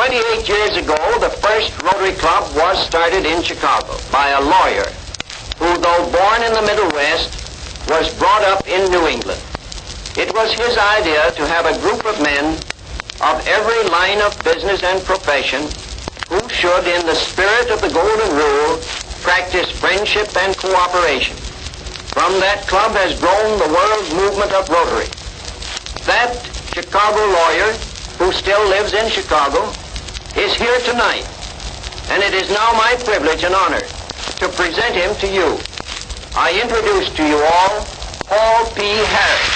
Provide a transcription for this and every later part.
28 years ago, the first Rotary Club was started in Chicago by a lawyer who, though born in the Middle West, was brought up in New England. It was his idea to have a group of men of every line of business and profession who should, in the spirit of the Golden Rule, practice friendship and cooperation. From that club has grown the world movement of Rotary. That Chicago lawyer, who still lives in Chicago, is here tonight, and it is now my privilege and honor to present him to you. I introduce to you all Paul P. Harris.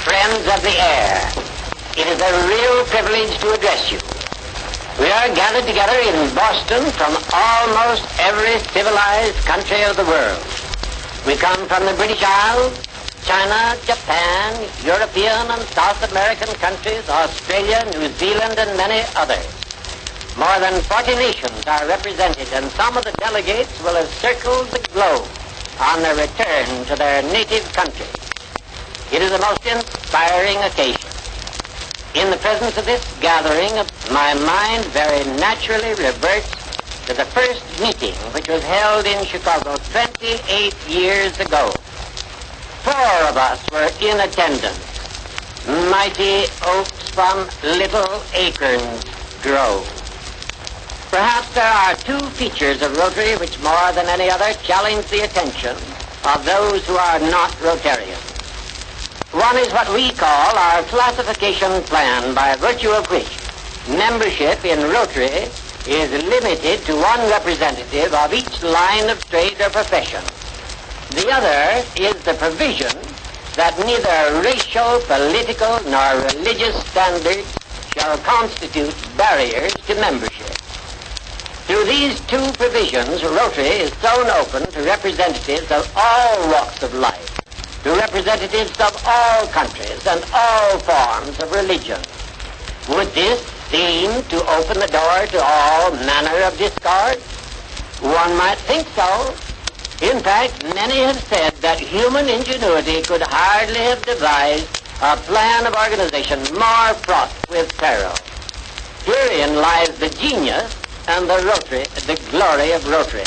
Friends of the air, it is a real privilege to address you. We are gathered together in Boston from almost every civilized country of the world. We come from the British Isles, China, Japan, European and South American countries, Australia, New Zealand, and many others. More than 40 nations are represented, and some of the delegates will have circled the globe on their return to their native country. It is a most inspiring occasion. In the presence of this gathering, my mind very naturally reverts to the first meeting which was held in Chicago 28 years ago. 4 of us were in attendance. Mighty oaks from little acorns grow. Perhaps there are 2 features of Rotary which more than any other challenge the attention of those who are not Rotarians. One is what we call our classification plan, by virtue of which membership in Rotary is limited to one representative of each line of trade or profession. The other is the provision that neither racial, political, nor religious standards shall constitute barriers to membership. Through these 2 provisions, Rotary is thrown open to representatives of all walks of life, to representatives of all countries and all forms of religion. Would this seem to open the door to all manner of discord? One might think so. In fact, many have said that human ingenuity could hardly have devised a plan of organization more fraught with peril. Herein lies the genius and the glory of Rotary.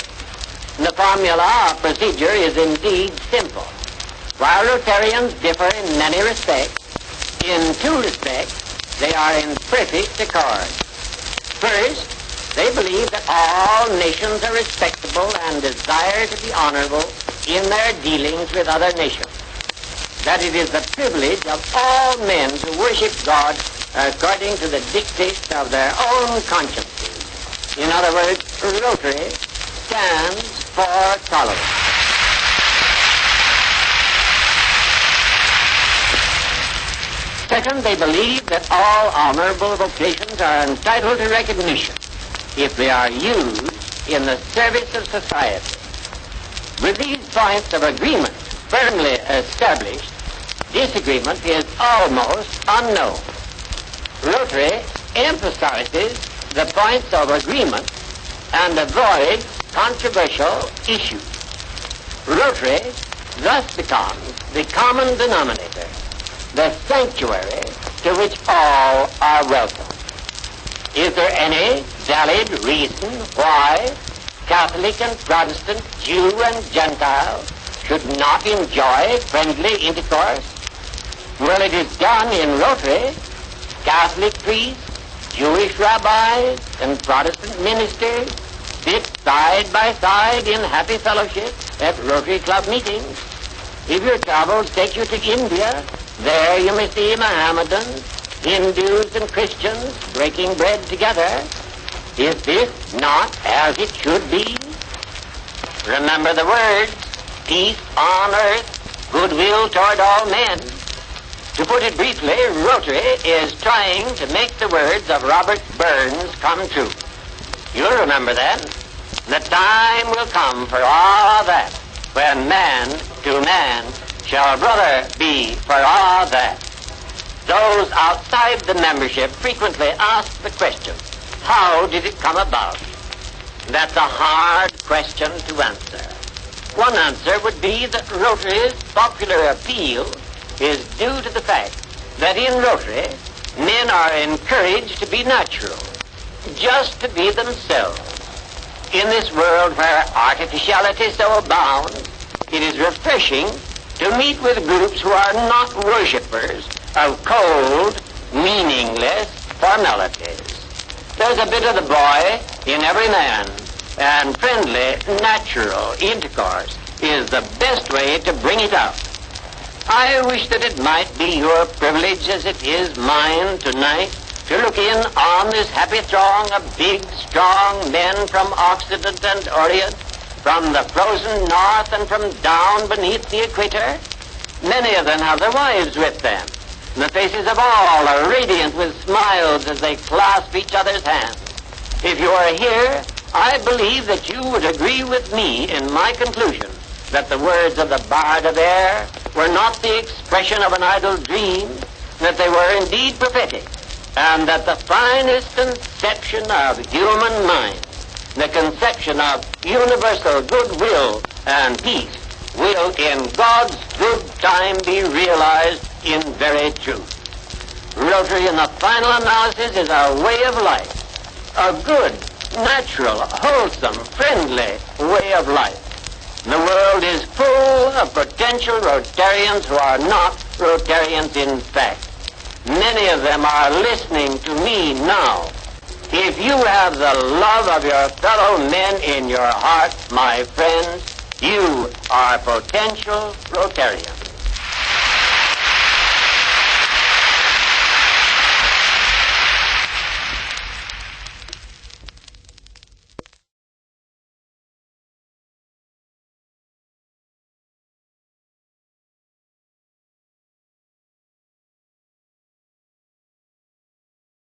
The formula of procedure is indeed simple. While Rotarians differ in many respects, in 2 respects, they are in perfect accord. First, they believe that all nations are respectable and desire to be honorable in their dealings with other nations. That it is the privilege of all men to worship God according to the dictates of their own consciences. In other words, Rotary stands for tolerance. Second, they believe that all honorable vocations are entitled to recognition if they are used in the service of society. With these points of agreement firmly established, disagreement is almost unknown. Rotary emphasizes the points of agreement and avoids controversial issues. Rotary thus becomes the common denominator, the sanctuary to which all are welcome. Is there any valid reason why Catholic and Protestant, Jew and Gentile should not enjoy friendly intercourse? Well, it is done in Rotary. Catholic priests, Jewish rabbis, and Protestant ministers sit side by side in happy fellowship at Rotary Club meetings. If your travels take you to India, there you may see Mohammedans, Hindus, and Christians breaking bread together. Is this not as it should be? Remember the words, peace on earth, goodwill toward all men. To put it briefly, Rotary is trying to make the words of Robert Burns come true. You'll remember then, the time will come for all that, when man to man shall brother be for all that. Those outside the membership frequently ask the question, how did it come about? That's a hard question to answer. One answer would be that Rotary's popular appeal is due to the fact that in Rotary, men are encouraged to be natural, just to be themselves. In this world where artificiality so abounds, it is refreshing to meet with groups who are not worshippers of cold, meaningless formalities. There's a bit of the boy in every man, and friendly, natural intercourse is the best way to bring it out. I wish that it might be your privilege, as it is mine tonight, to look in on this happy throng of big, strong men from Occident and Orient, from the frozen north and from down beneath the equator. Many of them have their wives with them. And the faces of all are radiant with smiles as they clasp each other's hands. If you are here, I believe that you would agree with me in my conclusion that the words of the Bard of Air were not the expression of an idle dream, that they were indeed prophetic, and that the finest conception of human mind, the conception of universal goodwill and peace, will in God's good time be realized in very truth. Rotary, in the final analysis, is a way of life, a good, natural, wholesome, friendly way of life. The world is full of potential Rotarians who are not Rotarians in fact. Many of them are listening to me now. If you have the love of your fellow men in your heart, my friends, you are potential Rotarians.